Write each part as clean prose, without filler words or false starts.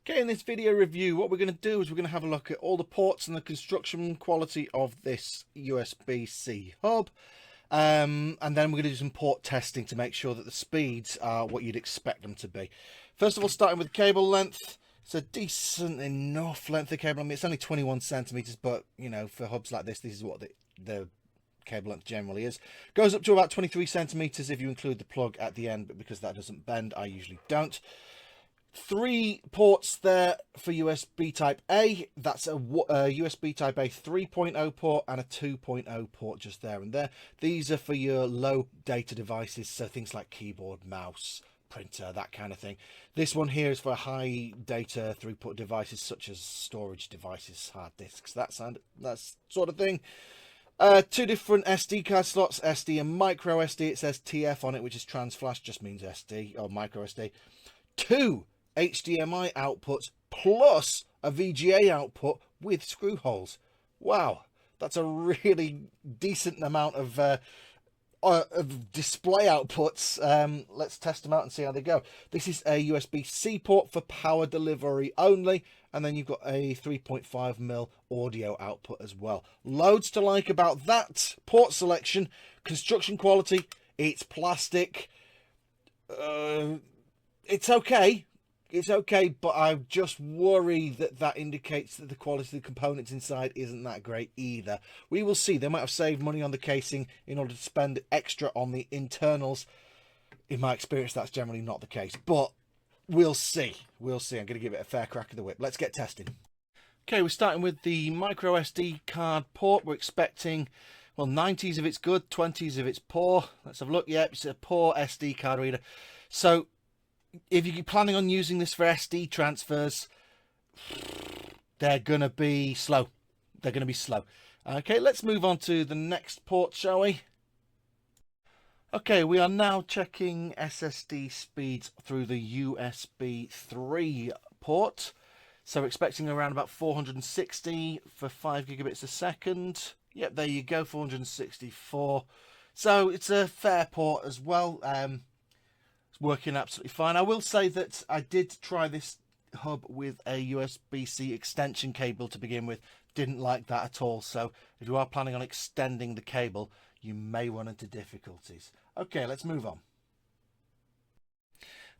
Okay, in this video review, what we're going to do is we're going to have a look at all the ports and the construction quality of this USB-C hub. And then we're going to do some port testing to make sure that the speeds are what you'd expect them to be. First of all, starting with cable length. It's a decent enough length of cable. I mean, it's only 21 centimeters, but, you know, for hubs like this is what the cable length generally is. Goes up to about 23 centimeters if you include the plug at the end, but because that doesn't bend, I usually don't. 3 ports there for USB type A. That's a USB type A 3.0 port and a 2.0 port just there and there. These are for your low data devices, so things like keyboard, mouse, printer, that kind of thing. This one here is for high data throughput devices such as storage devices, hard disks, that sort of thing. 2 different SD card slots, SD and micro SD. It says TF on it, which is trans flash, just means SD or micro SD. 2 HDMI outputs plus a VGA output with screw holes. Wow, that's a really decent amount of display outputs. Let's test them out and see how they go. This is a USB-C port for power delivery only, and then you've got a 3.5mm audio output as well. Loads to like about that port selection. Construction quality, it's plastic. It's okay. It's okay, but I just worry that that indicates that the quality of the components inside isn't that great either. We will see. They might have saved money on the casing in order to spend extra on the internals. In my experience, that's generally not the case, but we'll see. We'll see. I'm going to give it a fair crack of the whip. Let's get testing. Okay, we're starting with the micro SD card port. We're expecting, well, 90s if it's good, 20s if it's poor. Let's have a look. Yep, it's a poor SD card reader. So if you're planning on using this for SD transfers, they're going to be slow. They're going to be slow. Okay, let's move on to the next port, shall we? Okay, we are now checking SSD speeds through the USB 3 port. So we're expecting around about 460 for 5 gigabits a second. Yep, there you go, 464. So it's a fair port as well. Working absolutely fine. I will say that I did try this hub with a USB-C extension cable to begin with. Didn't like that at all. So if you are planning on extending the cable, you may run into difficulties. Okay, let's move on.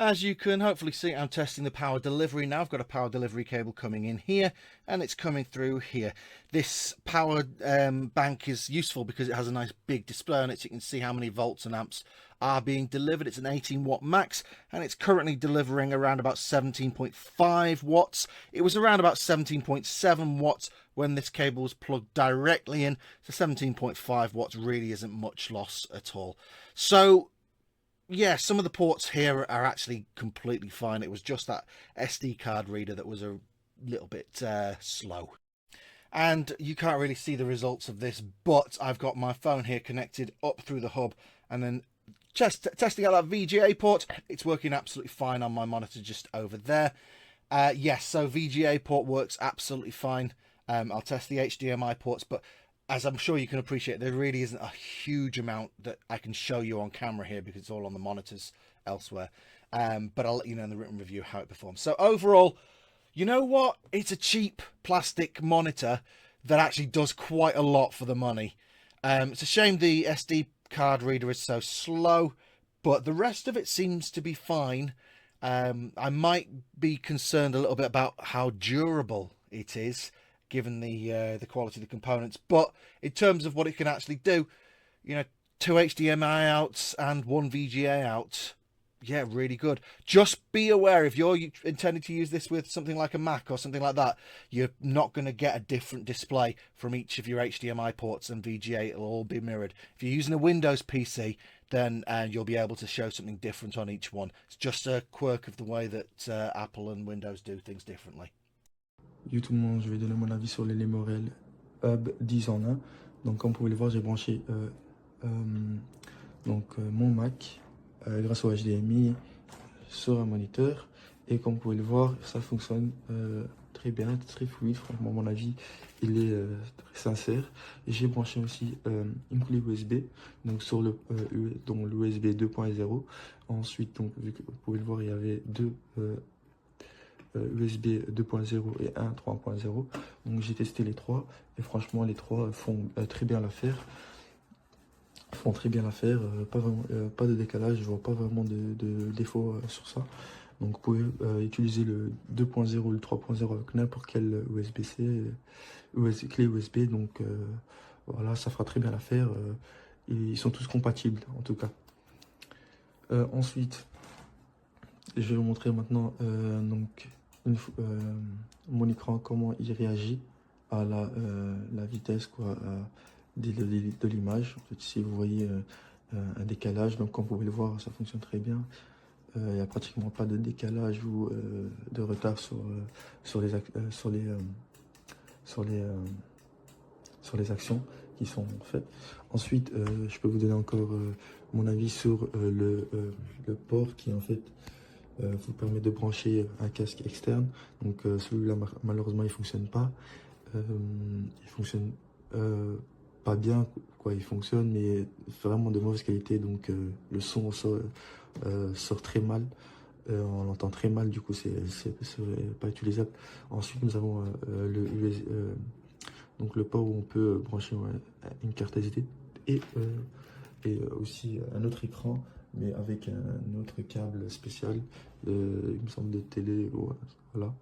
As you can hopefully see, I'm testing the power delivery now. I've got a power delivery cable coming in here and it's coming through here. This power bank is useful because it has a nice big display on it, so you can see how many volts and amps are being delivered. It's an 18 watt max and it's currently delivering around about 17.5 watts. It was around about 17.7 watts when this cable was plugged directly in, so 17.5 watts really isn't much loss at all. So yeah, some of the ports here are actually completely fine. It was just that SD card reader that was a little bit slow. And you can't really see the results of this, but I've got my phone here connected up through the hub and then just testing out that VGA port. It's working absolutely fine on my monitor just over there. Yes, so VGA port works absolutely fine. I'll test the HDMI ports, but as I'm sure you can appreciate, there really isn't a huge amount that I can show you on camera here because it's all on the monitors elsewhere. But I'll let you know in the written review how it performs. So overall, you know what? It's a cheap plastic monitor that actually does quite a lot for the money. It's a shame the SD card reader is so slow, but the rest of it seems to be fine. I might be concerned a little bit about how durable it is, given the quality of the components, but in terms of what it can actually do, you know, 2 HDMI outs and 1 VGA out, yeah, really good. Just be aware, if you're intending to use this with something like a Mac or something like that, you're not going to get a different display from each of your HDMI ports and VGA. It'll all be mirrored. If you're using a Windows PC, then you'll be able to show something different on each one. It's just a quirk of the way that Apple and Windows do things differently. Yo tout le monde, je vais donner mon avis sur les Lemorele Hub 10 en 1. Donc comme vous pouvez le voir, j'ai branché mon Mac grâce au HDMI sur un moniteur. Et comme vous pouvez le voir, ça fonctionne très bien, très fluide. Franchement, mon avis, il est très sincère. Et j'ai branché aussi une clé USB, donc sur l'USB 2.0. Ensuite, donc, vu que vous pouvez le voir, il y avait deux USB 2.0 et un 3.0. Donc j'ai testé les trois et franchement les trois font très bien l'affaire. Font très bien l'affaire, pas vraiment, pas de décalage, je vois pas vraiment de défaut sur ça. Donc vous pouvez utiliser le 2.0 ou le 3.0 avec n'importe quel USB-C, clé USB. Donc voilà, ça fera très bien l'affaire. Ils sont tous compatibles en tout cas. Ensuite, je vais vous montrer maintenant donc mon écran, comment il réagit à la vitesse quoi, de l'image. En fait, ici, vous voyez un décalage. Donc, comme vous pouvez le voir, ça fonctionne très bien. Il n'y a pratiquement pas de décalage ou de retard sur les actions qui sont faites. Ensuite, je peux vous donner encore mon avis sur le port qui en fait vous permet de brancher un casque externe. Donc celui-là malheureusement il fonctionne pas. Il fonctionne pas bien quoi, il fonctionne mais vraiment de mauvaise qualité. Donc le son sort très mal. On l'entend très mal, du coup c'est pas utilisable. Ensuite nous avons donc le port où on peut brancher une carte SD et aussi un autre écran, mais avec un autre câble spécial, il me semble de télé. Voilà.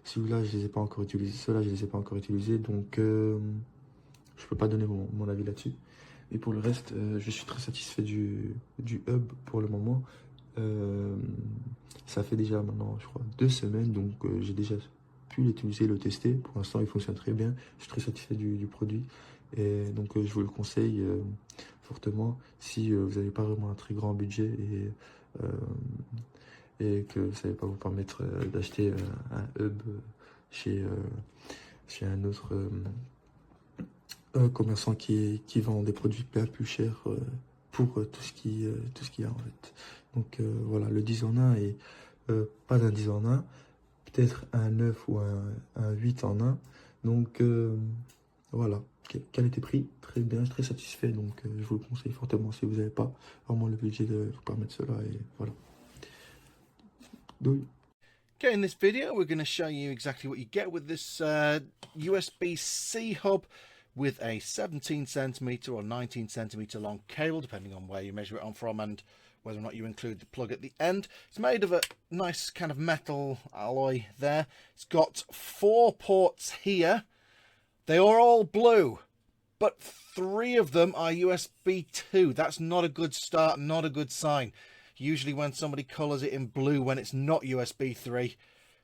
Celui-là, je les ai pas encore utilisés. Ceux-là, je les ai pas encore utilisés, donc je peux pas donner mon avis là-dessus. Et pour le reste, je suis très satisfait du hub pour le moment. Ça fait déjà maintenant, je crois, 2 semaines, donc j'ai déjà pu l'utiliser, le tester. Pour l'instant, il fonctionne très bien. Je suis très satisfait du produit. Et donc, je vous le conseille fortement si vous n'avez pas vraiment un très grand budget et que vous ne savez pas vous permettre d'acheter un hub chez un autre commerçant qui vend des produits bien plus chers pour tout ce qu'il y a en fait. Donc voilà, le 10 en 1 et pas d'un 10 en 1, peut-être un 9 ou un 8 en 1. Donc voilà, qualité-prix, très bien, je suis très satisfait. Donc je vous le conseille fortement si vous n'avez pas vraiment le budget de vous permettre cela. Et voilà. Donc, Okay, in this video, we're going to show you exactly what you get with this USB-C hub with a 17 centimeter or 19 centimeter long cable, depending on where you measure it on from and whether or not you include the plug at the end. It's made of a nice kind of metal alloy there. It's got 4 ports here. They are all blue, but 3 of them are USB 2. That's not a good start, not a good sign. Usually when somebody colours it in blue when it's not USB 3,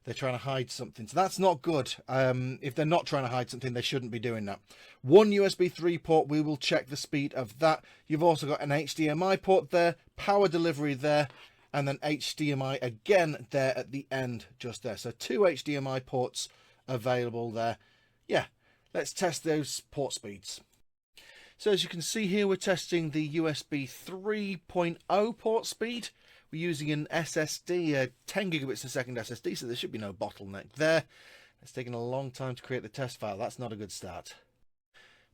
they're trying to hide something. So that's not good. If they're not trying to hide something, they shouldn't be doing that. 1 USB 3 port, we will check the speed of that. You've also got an HDMI port there, power delivery there, and then HDMI again there at the end, just there. So 2 HDMI ports available there. Yeah, let's test those port speeds. So as you can see here, we're testing the USB 3.0 port speed. We're using an SSD, 10 gigabits a second SSD, so there should be no bottleneck there. It's taken a long time to create the test file. That's not a good start.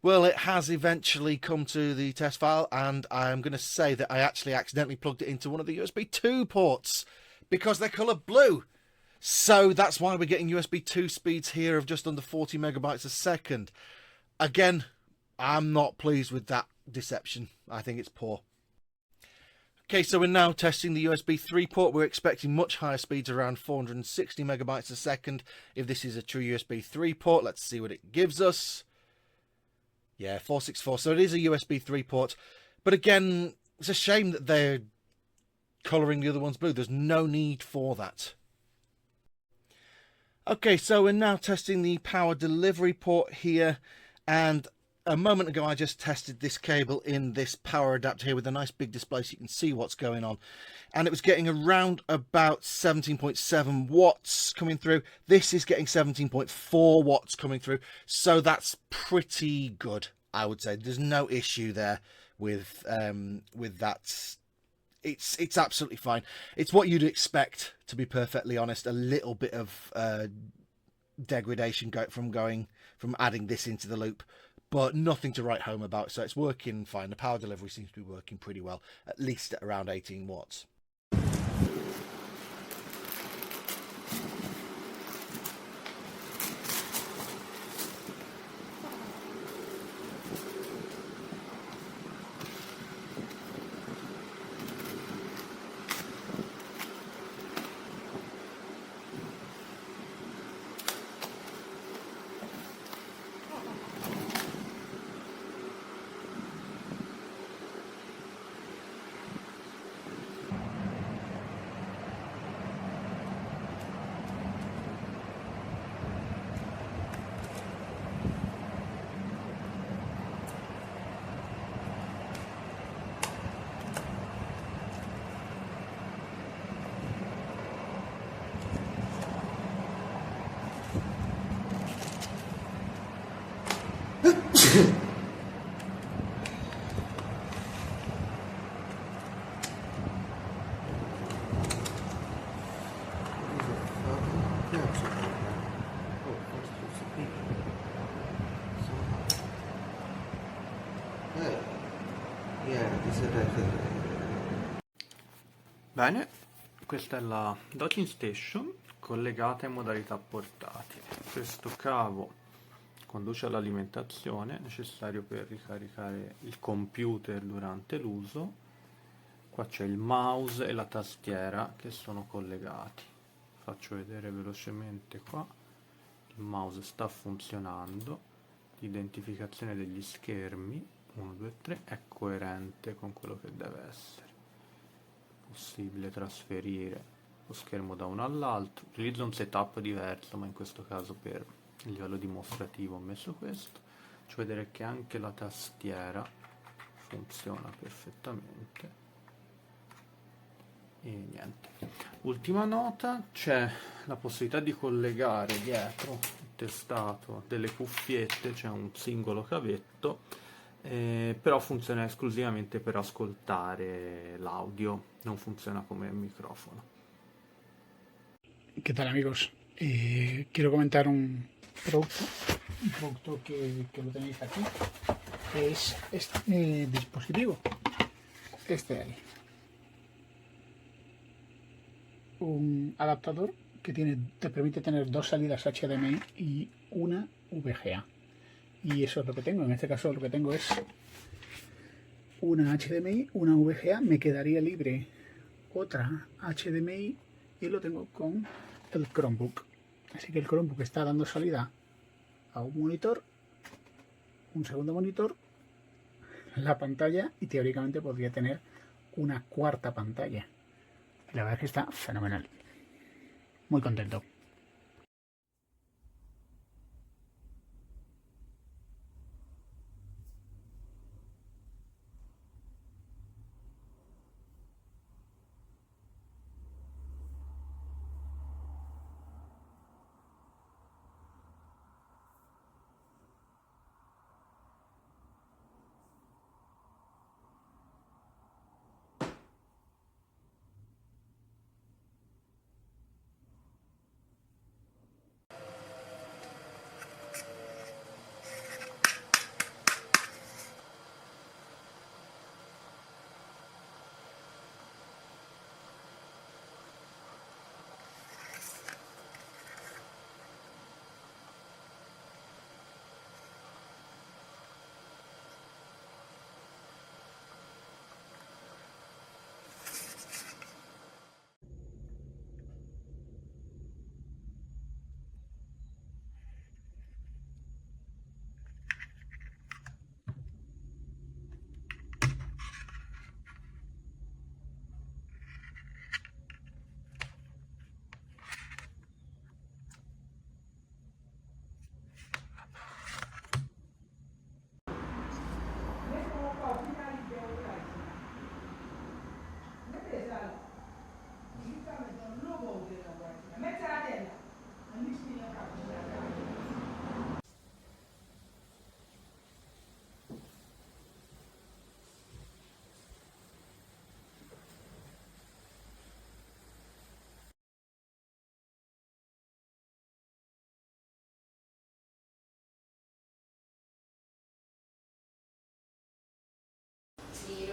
Well, it has eventually come to the test file, and I'm going to say that I actually accidentally plugged it into one of the USB 2 ports because they're coloured blue. So that's why we're getting USB 2 speeds here of just under 40 megabytes a second. Again, I'm not pleased with that deception. I think it's poor. Okay, so we're now testing the USB 3 port. We're expecting much higher speeds, around 460 megabytes a second. If this is a true USB 3 port, let's see what it gives us. Yeah, 464. So it is a USB 3 port. But again, it's a shame that they're colouring the other ones blue. There's no need for that. Okay, so we're now testing the power delivery port here. And a moment ago, I just tested this cable in this power adapter here with a nice big display so you can see what's going on. And it was getting around about 17.7 watts coming through. This is getting 17.4 watts coming through. So that's pretty good, I would say. There's no issue there with that. It's absolutely fine. It's what you'd expect, to be perfectly honest. A little bit of degradation from adding this into the loop, but nothing to write home about. So it's working fine. The power delivery seems to be working pretty well, at least at around 18 watts. Bene, questa è la docking station collegata in modalità portatile. Questo cavo conduce all'alimentazione necessario per ricaricare il computer durante l'uso. Qua c'è il mouse e la tastiera che sono collegati. Faccio vedere velocemente qua. Il mouse sta funzionando, l'identificazione degli schermi 1, 2, 3 è coerente con quello che deve essere. Possibile trasferire lo schermo da uno all'altro. Utilizzo un setup diverso, ma in questo caso per il livello dimostrativo ho messo questo. Faccio vedere che anche la tastiera funziona perfettamente. E niente. Ultima nota, c'è la possibilità di collegare dietro il testato delle cuffiette, c'è un singolo cavetto, però funziona esclusivamente per ascoltare l'audio, non funziona come microfono. ¿Qué tal, amigos? Quiero comentar un producto que lo tenéis aquí, que es este dispositivo, este de ahí. Un adaptador que te permite tener dos salidas HDMI y una VGA. Y eso es lo que tengo. En este caso lo que tengo es una HDMI, una VGA. Me quedaría libre otra HDMI y lo tengo con el Chromebook. Así que el Chromebook está dando salida a un monitor, un segundo monitor, la pantalla, y teóricamente podría tener una cuarta pantalla. Y la verdad es que está fenomenal. Muy contento. Sì,